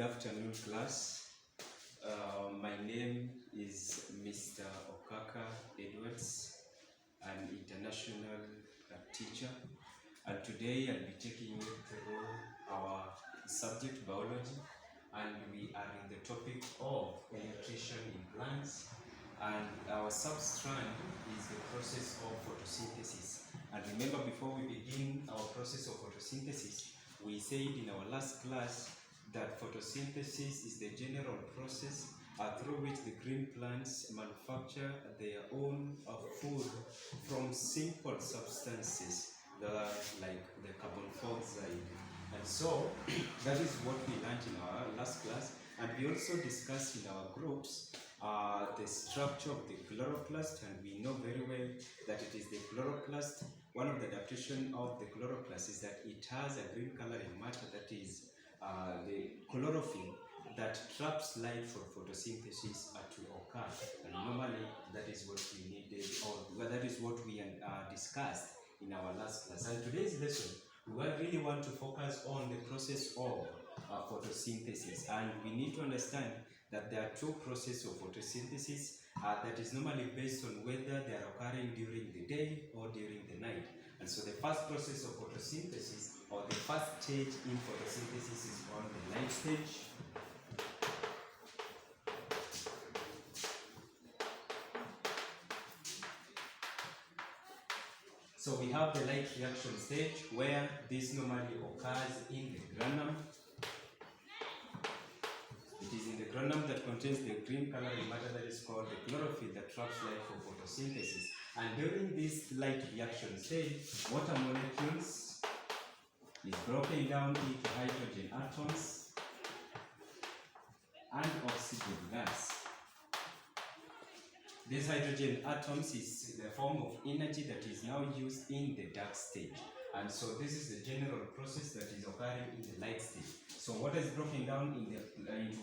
Good afternoon, class. My name is Mr. Okaka Edwards, an international teacher, and today I'll be taking you through our subject biology, and we are in the topic of nutrition in plants, and our substrand is the process of photosynthesis. And remember, before we begin our process of photosynthesis, we said in our last class that photosynthesis is the general process through which the green plants manufacture their own food from simple substances that are like the carbon dioxide. And so that is what we learned in our last class, and we also discussed in our groups the structure of the chloroplast, and we know very well that it is the chloroplast. One of the adaptation of the chloroplast is that it has a green coloring matter, that is the chlorophyll, that traps light for photosynthesis to occur. And normally that is what we needed, or that is what we discussed in our last class. And today's lesson, we really want to focus on the process of photosynthesis, and we need to understand that there are two processes of photosynthesis that is normally based on whether they are occurring during the day or during the night. And so the first process of photosynthesis, or the first stage in photosynthesis, is called the light stage. So we have the light reaction stage, where this normally occurs in the granum. It is in the granum that contains the green coloring matter that is called the chlorophyll that traps light for photosynthesis. And during this light reaction stage, water molecules is broken down into hydrogen atoms and oxygen gas. This hydrogen atoms is the form of energy that is now used in the dark stage. And so this is the general process that is occurring in the light stage. So water is broken down into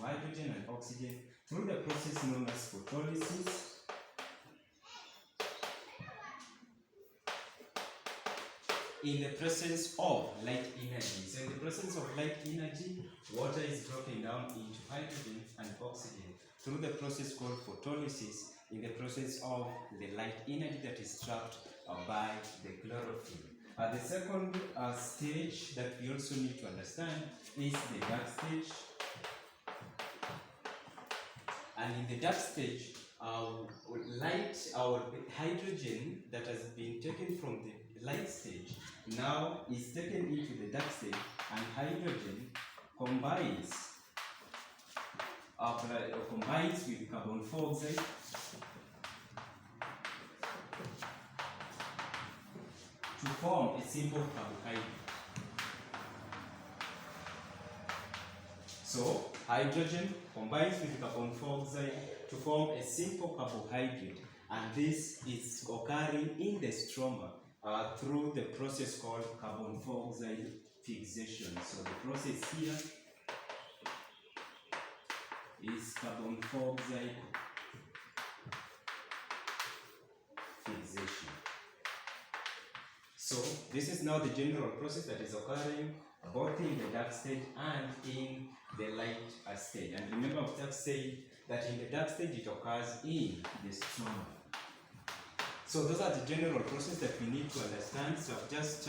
hydrogen and oxygen through the process known as photolysis. In the presence of light energy. So in the presence of light energy, water is broken down into hydrogen and oxygen through the process called photolysis, in the process of the light energy that is trapped by the chlorophyll. The second stage that we also need to understand is the dark stage. And in the dark stage, hydrogen that has been taken from the light stage now is taken into the dark stage, and hydrogen combines with carbon dioxide to form a simple carbohydrate. So hydrogen combines with carbon dioxide to form a simple carbohydrate, and this is occurring in the stroma through the process called carbon dioxide fixation. So the process here is carbon dioxide fixation. So this is now the general process that is occurring both in the dark stage and in the light stage. And remember, I've just said that in the dark stage it occurs in the stroma. So those are the general process that we need to understand. So just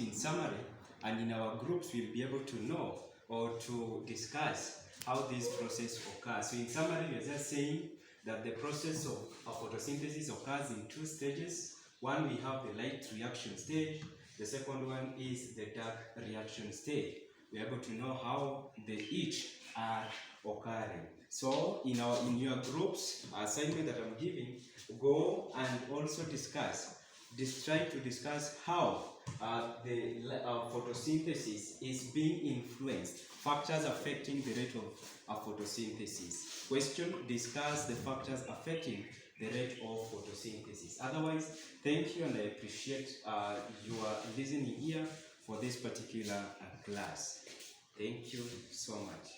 in summary, and in our groups we'll be able to know or to discuss how this process occurs. So in summary, we are just saying that the process of photosynthesis occurs in two stages. One, we have the light reaction stage. The second one is the dark reaction stage. We are able to know how they each are occurring. So in your groups assignment that I'm giving, go and also try to discuss how the photosynthesis is being influenced, factors affecting the rate of photosynthesis. Question: discuss the factors affecting the rate of photosynthesis. Otherwise, thank you, and I appreciate your listening here for this particular class. Thank you so much.